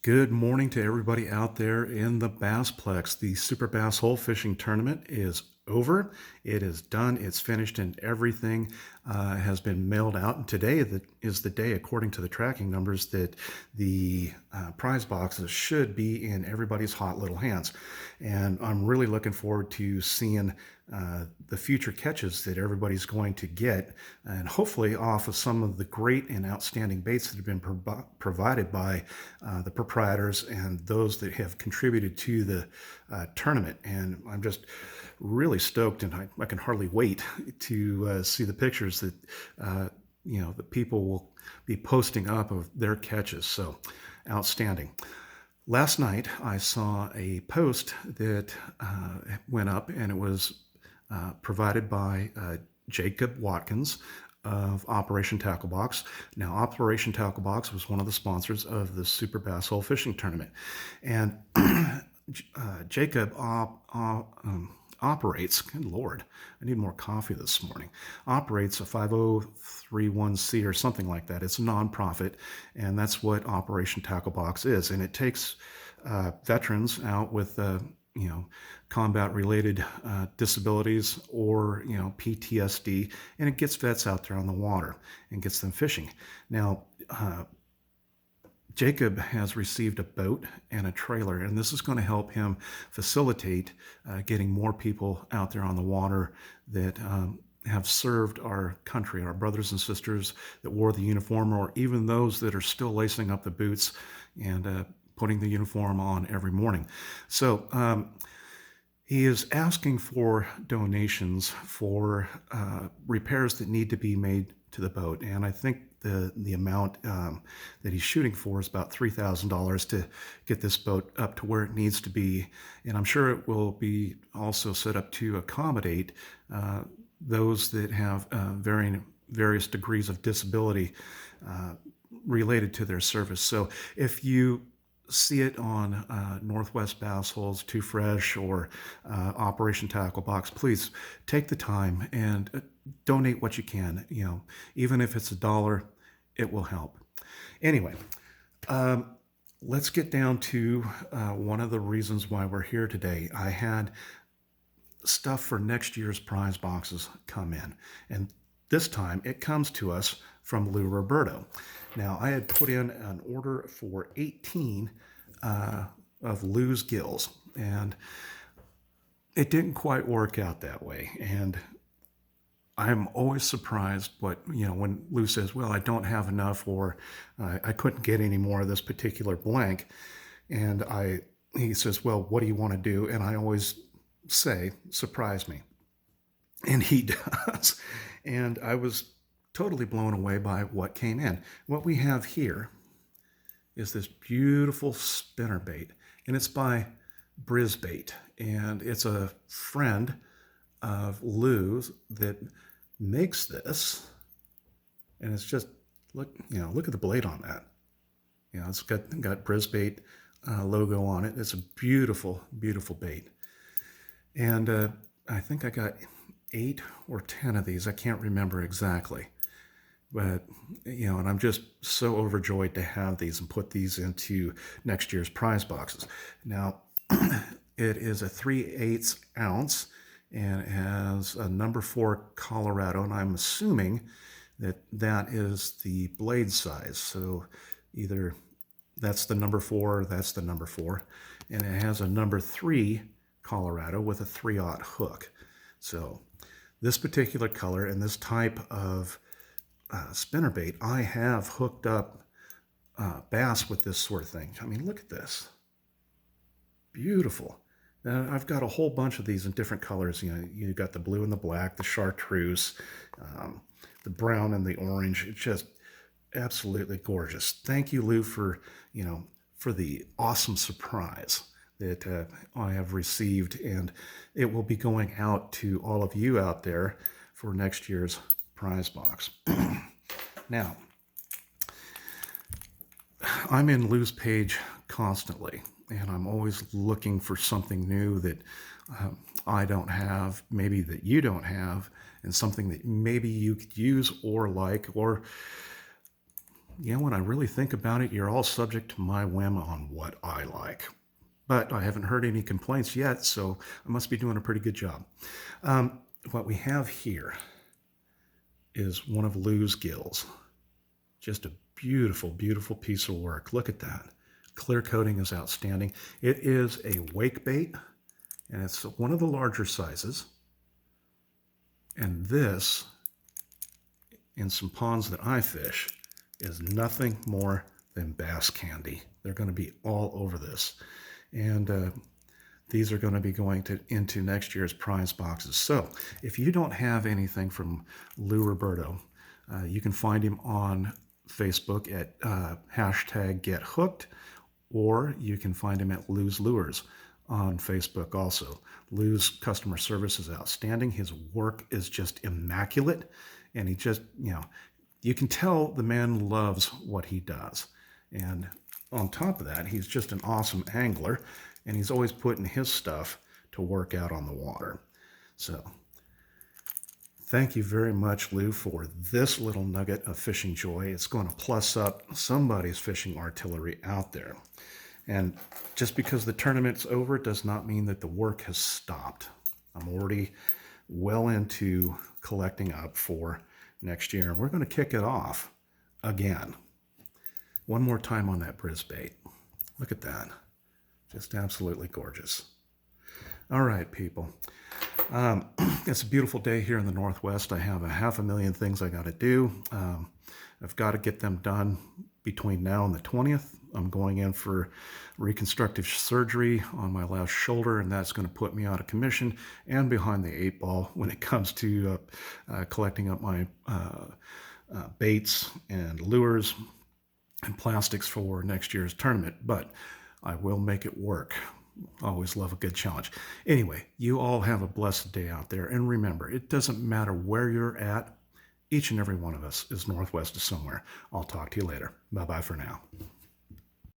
Good morning to everybody out there in the Bassplex. The Super Bass Hole Fishing Tournament is over. It is done. It's finished, and everything has been mailed out. And today is the day, according to the tracking numbers, that the prize boxes should be in everybody's hot little hands. And I'm really looking forward to seeing the future catches that everybody's going to get, and hopefully off of some of the great and outstanding baits that have been provided by the proprietors and those that have contributed to the tournament. And I'm just really stoked, and I can hardly wait to see the pictures that the people will be posting up of their catches. So outstanding. Last night I saw a post that went up, and it was provided by Jacob Watkins of Operation Tacklebox. Now, Operation Tacklebox was one of the sponsors of the Super Bass Hole Fishing Tournament, and Jacob operates, good Lord, I need more coffee this morning, operates a 5031C or something like that. It's a nonprofit, and that's what Operation Tacklebox is. And it takes veterans out with combat-related disabilities or PTSD, and it gets vets out there on the water and gets them fishing. Now, Jacob has received a boat and a trailer, and this is going to help him facilitate getting more people out there on the water that have served our country, our brothers and sisters that wore the uniform, or even those that are still lacing up the boots and putting the uniform on every morning. So he is asking for donations for repairs that need to be made to the boat, and I think the amount that he's shooting for is about $3,000 to get this boat up to where it needs to be. And I'm sure it will be also set up to accommodate those that have various degrees of disability related to their service. So if you see it on Northwest Bass Holes, Too Fresh, or Operation Tacklebox, please take the time and donate what you can. Even if it's $1, it will help. Anyway, let's get down to one of the reasons why we're here today. I had stuff for next year's prize boxes come in, and this time it comes to us from Lou Roberto. Now, I had put in an order for 18 of Lou's gills, and it didn't quite work out that way. And I'm always surprised when Lou says, well, I don't have enough, or I couldn't get any more of this particular blank. And he says, well, what do you want to do? And I always say, surprise me. And he does. And I was totally blown away by what came in. What we have here is this beautiful spinnerbait, and it's by Brisbait, and it's a friend of Lou's that makes this, and it's just look at the blade on that. It's got Brisbait logo on it. It's a beautiful, beautiful bait, and I think I got 8 or 10 of these. I can't remember exactly. But, and I'm just so overjoyed to have these and put these into next year's prize boxes. Now, it is a 3/8 ounce, and it has a number 4 Colorado, and I'm assuming that is the blade size. So either that's the number 4 or that's the number 4. And it has a number 3 Colorado with a 3/0 hook. So this particular color and this type of spinnerbait, I have hooked up bass with this sort of thing. I mean, look at this. Beautiful. Now, I've got a whole bunch of these in different colors. You've got the blue and the black, the chartreuse, the brown and the orange. It's just absolutely gorgeous. Thank you, Lou, for the awesome surprise that I have received, and it will be going out to all of you out there for next year's prize box. Now, I'm in Lou's page constantly, and I'm always looking for something new that I don't have, maybe that you don't have, and something that maybe you could use or like, or yeah, when I really think about it, you're all subject to my whim on what I like. But I haven't heard any complaints yet, so I must be doing a pretty good job. Um, what we have here is one of Lou's gills. Just a beautiful, beautiful piece of work. Look at that. Clear coating is outstanding. It is a wake bait, and it's one of the larger sizes. And this, in some ponds that I fish, is nothing more than bass candy. They're going to be all over this. And these are going to be going into next year's prize boxes. So if you don't have anything from Lou Roberto, you can find him on Facebook at hashtag Get Hooked, or you can find him at Lou's Lures on Facebook also. Lou's customer service is outstanding. His work is just immaculate. And he just, you can tell the man loves what he does. And on top of that, he's just an awesome angler, and he's always putting his stuff to work out on the water. So thank you very much, Lou, for this little nugget of fishing joy. It's going to plus up somebody's fishing artillery out there. And just because the tournament's over does not mean that the work has stopped. I'm already well into collecting up for next year, and we're going to kick it off again. One more time on that brisbait. Look at that. Just absolutely gorgeous. All right, people. It's a beautiful day here in the Northwest. I have 500,000 things I got to do. I've got to get them done between now and the 20th. I'm going in for reconstructive surgery on my left shoulder, and that's going to put me out of commission and behind the 8 ball when it comes to collecting up my baits and lures and plastics for next year's tournament. But I will make it work. Always love a good challenge. Anyway, you all have a blessed day out there. And remember, it doesn't matter where you're at. Each and every one of us is northwest of somewhere. I'll talk to you later. Bye-bye for now.